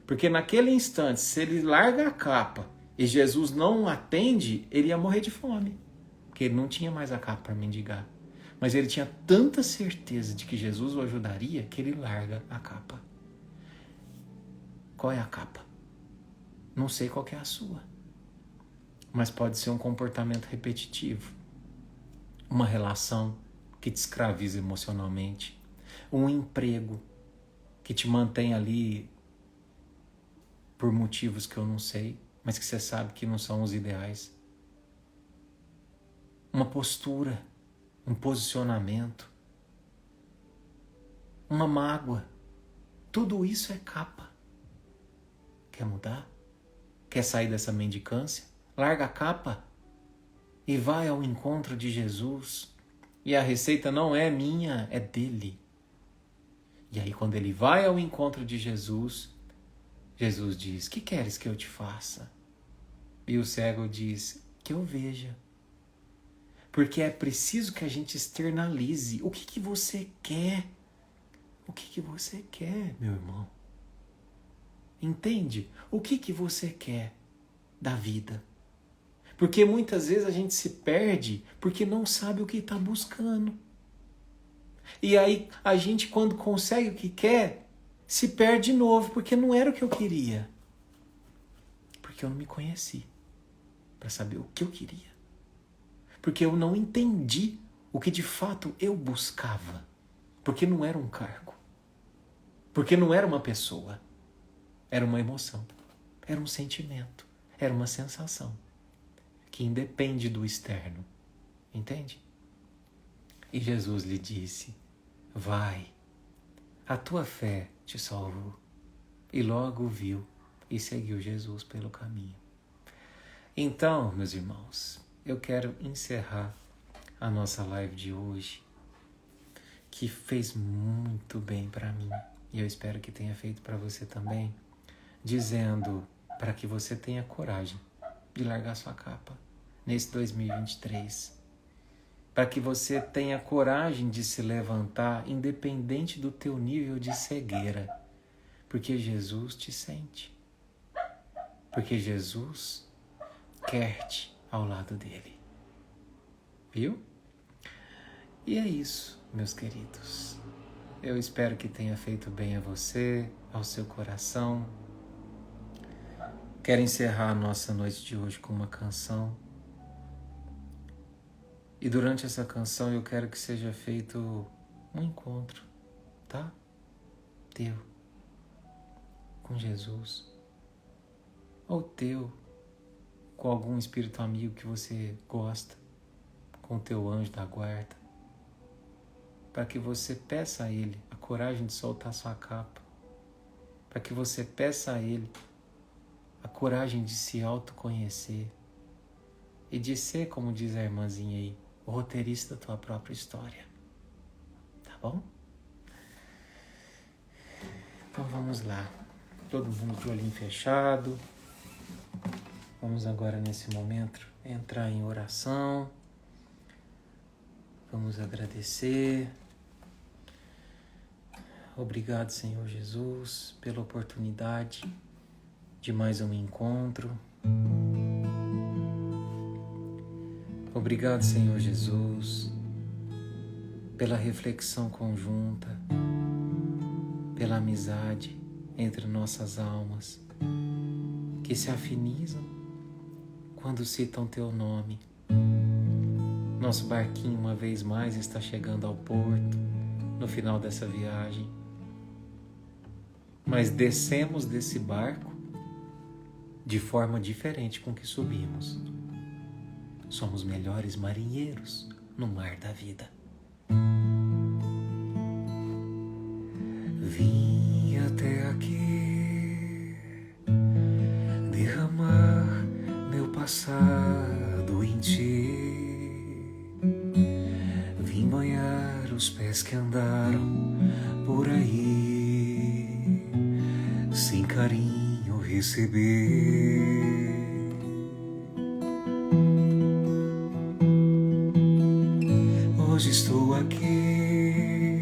Porque naquele instante, se ele larga a capa e Jesus não atende, ele ia morrer de fome. Porque ele não tinha mais a capa para mendigar. Mas ele tinha tanta certeza de que Jesus o ajudaria que ele larga a capa. Qual é a capa? Não sei qual que é a sua. Mas pode ser um comportamento repetitivo. Uma relação que te escraviza emocionalmente. Um emprego que te mantém ali por motivos que eu não sei, mas que você sabe que não são os ideais. Uma postura, um posicionamento, uma mágoa. Tudo isso é capa. Quer mudar? Quer sair dessa mendicância? Larga a capa e vai ao encontro de Jesus. E a receita não é minha, é dele. E aí quando ele vai ao encontro de Jesus, Jesus diz: que queres que eu te faça? E o cego diz: que eu veja. Porque é preciso que a gente externalize. O que você quer? O que você quer, meu irmão? Entende? O que você quer da vida? Porque muitas vezes a gente se perde porque não sabe o que está buscando. E aí a gente, quando consegue o que quer, se perde de novo, porque não era o que eu queria. Porque eu não me conheci para saber o que eu queria. Porque eu não entendi o que de fato eu buscava. Porque não era um cargo. Porque não era uma pessoa. Era uma emoção. Era um sentimento. Era uma sensação. Que independe do externo. Entende? E Jesus lhe disse: vai, a tua fé te salvou. E logo viu e seguiu Jesus pelo caminho. Então, meus irmãos, eu quero encerrar a nossa live de hoje, que fez muito bem para mim, e eu espero que tenha feito para você também, dizendo para que você tenha coragem de largar sua capa nesse 2023. Para que você tenha coragem de se levantar, independente do teu nível de cegueira. Porque Jesus te sente. Porque Jesus quer-te ao lado dele. Viu? E é isso, meus queridos. Eu espero que tenha feito bem a você, ao seu coração. Quero encerrar a nossa noite de hoje com uma canção. E durante essa canção eu quero que seja feito um encontro, tá? Teu, com Jesus. Ou teu, com algum espírito amigo que você gosta, com o teu anjo da guarda. Para que você peça a ele a coragem de soltar sua capa. Para que você peça a ele a coragem de se autoconhecer. E de ser, como diz a irmãzinha aí, o roteirista da tua própria história. Tá bom? Então vamos lá. Todo mundo de olhinho fechado. Vamos agora nesse momento entrar em oração. Vamos agradecer. Obrigado, Senhor Jesus, pela oportunidade de mais um encontro. Obrigado, Senhor Jesus, pela reflexão conjunta, pela amizade entre nossas almas, que se afinizam quando citam teu nome. Nosso barquinho uma vez mais está chegando ao porto, no final dessa viagem. Mas descemos desse barco de forma diferente com que subimos. Somos melhores marinheiros no mar da vida. Vim até aqui derramar meu passado em ti. Vim banhar os pés que andaram por aí, sem carinho receber. Hoje estou aqui,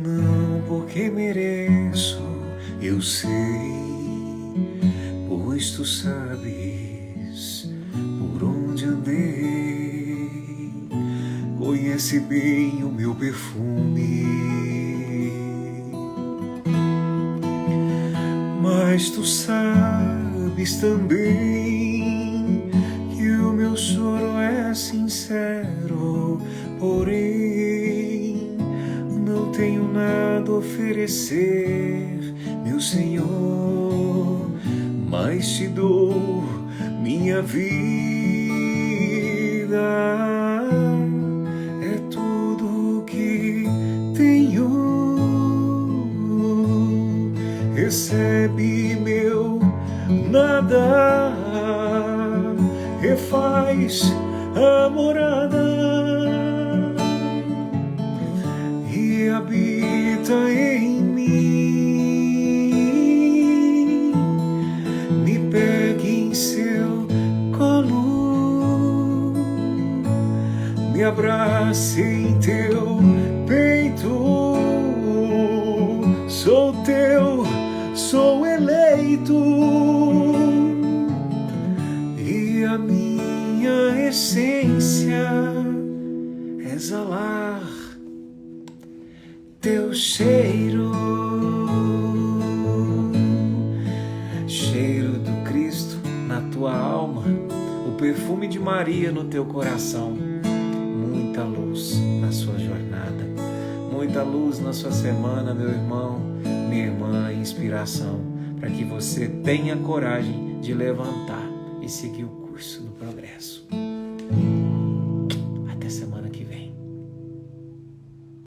não porque mereço, eu sei, pois tu sabes por onde andei, conhece bem o meu perfume, mas tu sabes também que o meu choro é sincero, porém não tenho nada a oferecer, meu Senhor, mas te dou minha vida, é tudo que tenho, recebe meu nada, refaz a morada e habita em mim, me pegue em seu colo, me abrace em teu peito, sou teu, sou eleito, e a minha essência é exalar teu cheiro, cheiro do Cristo na tua alma, o perfume de Maria no teu coração. Muita luz na sua jornada, muita luz na sua semana, meu irmão, minha irmã, inspiração para que você tenha coragem de levantar e seguir o curso do progresso.